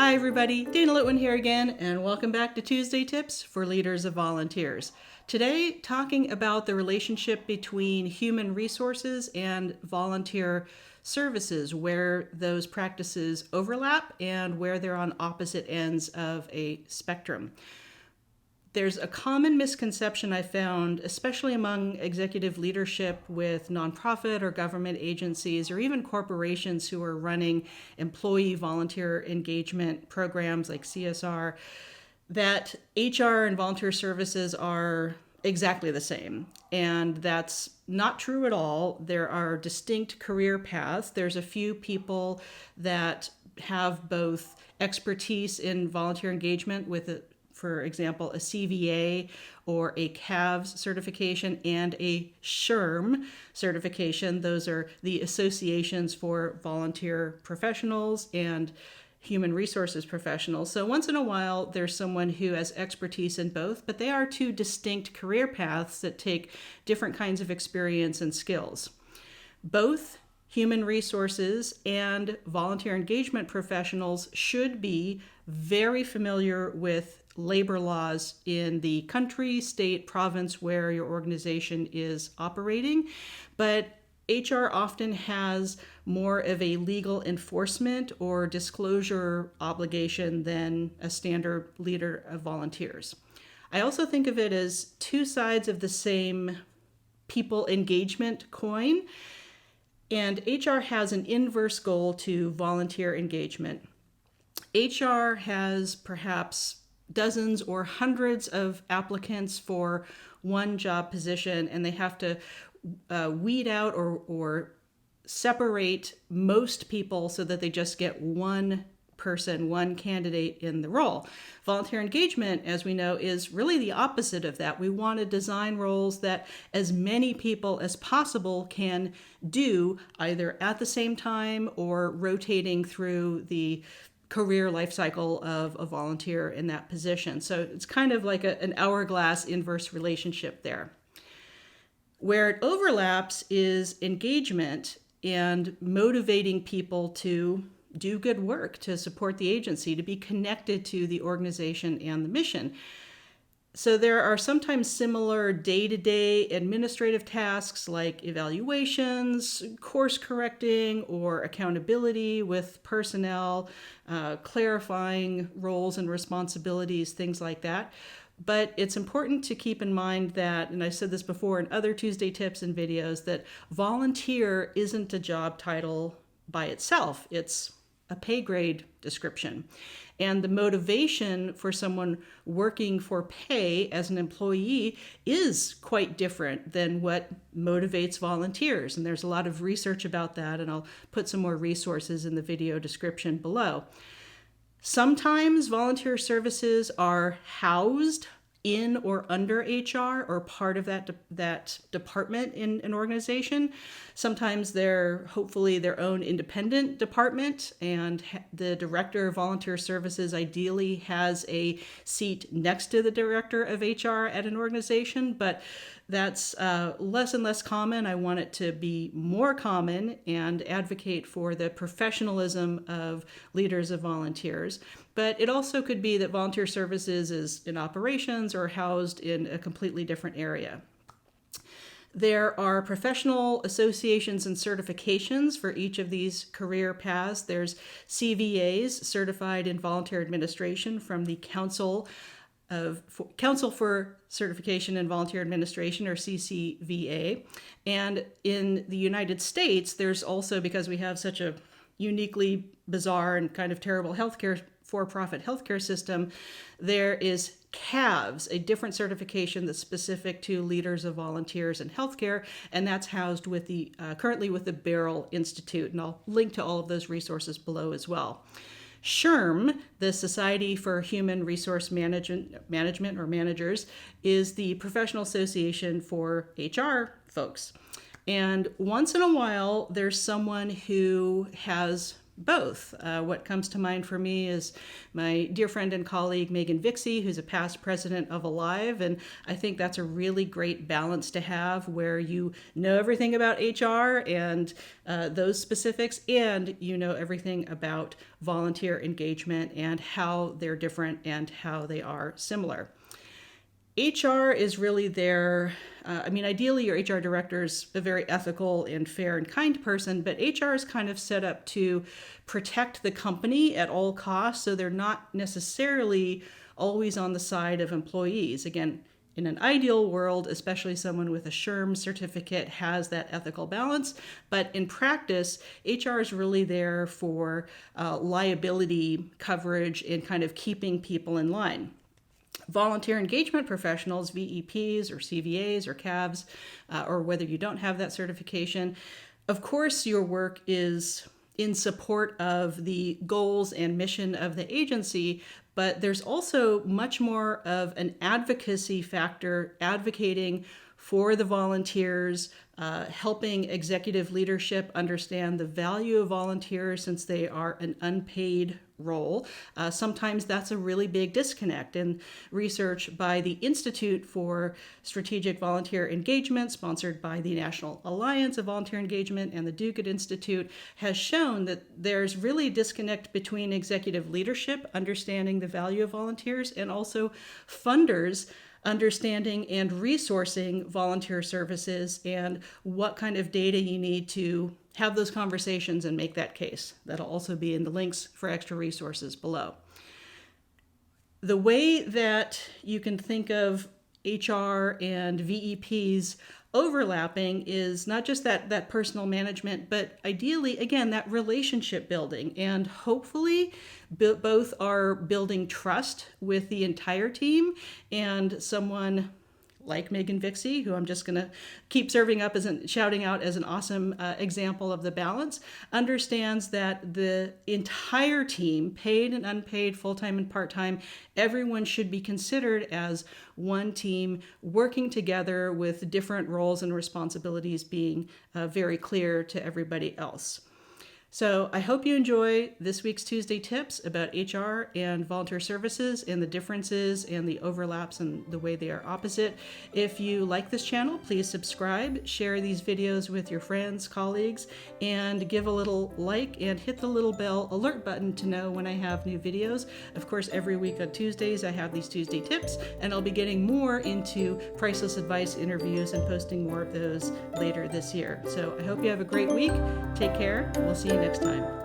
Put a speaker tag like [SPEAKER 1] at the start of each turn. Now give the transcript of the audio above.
[SPEAKER 1] Hi everybody, Dana Litwin here again, and welcome back to Tuesday Tips for Leaders of Volunteers. Today, talking about the relationship between human resources and volunteer services, where those practices overlap and where they're on opposite ends of a spectrum. There's a common misconception I found, especially among executive leadership with nonprofit or government agencies or even corporations who are running employee volunteer engagement programs like CSR, that HR and volunteer services are exactly the same. And that's not true at all. There are distinct career paths. There's a few people that have both expertise in volunteer engagement with for example, a CVA or a CAVS certification and a SHRM certification. Those are the associations for volunteer professionals and human resources professionals. So once in a while, there's someone who has expertise in both, but they are two distinct career paths that take different kinds of experience and skills. Both human resources and volunteer engagement professionals should be very familiar with labor laws in the country, state, province where your organization is operating. But HR often has more of a legal enforcement or disclosure obligation than a standard leader of volunteers. I also think of it as two sides of the same people engagement coin. And HR has an inverse goal to volunteer engagement. HR has perhaps dozens or hundreds of applicants for one job position, and they have to weed out or separate most people so that they just get one person, one candidate in the role. Volunteer engagement, as we know, is really the opposite of that. We want to design roles that as many people as possible can do either at the same time or rotating through the career life cycle of a volunteer in that position. So it's kind of like an hourglass inverse relationship there. Where it overlaps is engagement and motivating people to do good work, to support the agency, to be connected to the organization and the mission. So there are sometimes similar day-to-day administrative tasks like evaluations, course correcting, or accountability with personnel, clarifying roles and responsibilities, things like that. But it's important to keep in mind that, and I've said this before in other Tuesday tips and videos, that volunteer isn't a job title by itself. It's a pay grade description. And the motivation for someone working for pay as an employee is quite different than what motivates volunteers. And there's a lot of research about that, and I'll put some more resources in the video description below. Sometimes volunteer services are housed in or under HR or part of that department in an organization. Sometimes they're hopefully their own independent department, and the director of volunteer services ideally has a seat next to the director of HR at an organization, but that's less and less common. I want it to be more common and advocate for the professionalism of leaders of volunteers. But it also could be that volunteer services is in operations or housed in a completely different area. There are professional associations and certifications for each of these career paths. There's CVAs, Certified in Volunteer Administration, from the Council for Certification in Volunteer Administration, or CCVA. And in the United States, there's also, because we have such a uniquely bizarre and kind of terrible for-profit healthcare system, there is CAVS, a different certification that's specific to leaders of volunteers in healthcare, and that's housed with currently with the Barrel Institute, and I'll link to all of those resources below as well. SHRM, the Society for Human Resource Management or Managers, is the professional association for HR folks. And once in a while, there's someone who has both. What comes to mind for me is my dear friend and colleague, Vixie, who's a past president of Alive. And I think that's a really great balance to have, where you know everything about HR and those specifics, and you know everything about volunteer engagement and how they're different and how they are similar. HR is really there. Ideally, your HR director is a very ethical and fair and kind person, but HR is kind of set up to protect the company at all costs, so they're not necessarily always on the side of employees. Again, in an ideal world, especially someone with a SHRM certificate has that ethical balance, but in practice, HR is really there for liability coverage and kind of keeping people in line. Volunteer engagement professionals, VEPs or CVAs or CAVs, or whether you don't have that certification, of course your work is in support of the goals and mission of the agency, but there's also much more of an advocacy factor, advocating for the volunteers, helping executive leadership understand the value of volunteers since they are an unpaid role. Sometimes that's a really big disconnect. And research by the Institute for Strategic Volunteer Engagement, sponsored by the National Alliance of Volunteer Engagement and the Duguid Institute, has shown that there's really a disconnect between executive leadership understanding the value of volunteers and also funders understanding and resourcing volunteer services and what kind of data you need to have those conversations and make that case. That'll also be in the links for extra resources below. The way that you can think of HR and VEPs overlapping is not just that personal management, but ideally, again, that relationship building. And hopefully both are building trust with the entire team, and someone like Vixie, who I'm just going to keep shouting out as an awesome example of the balance, understands that the entire team, paid and unpaid, full-time and part-time, everyone should be considered as one team working together with different roles and responsibilities being very clear to everybody else. So I hope you enjoy this week's Tuesday tips about HR and volunteer services and the differences and the overlaps and the way they are opposite. If you like this channel, please subscribe, share these videos with your friends, colleagues, and give a little like and hit the little bell alert button to know when I have new videos. Of course, every week on Tuesdays, I have these Tuesday tips, and I'll be getting more into priceless advice interviews and posting more of those later this year. So I hope you have a great week. Take care. We'll see you next time.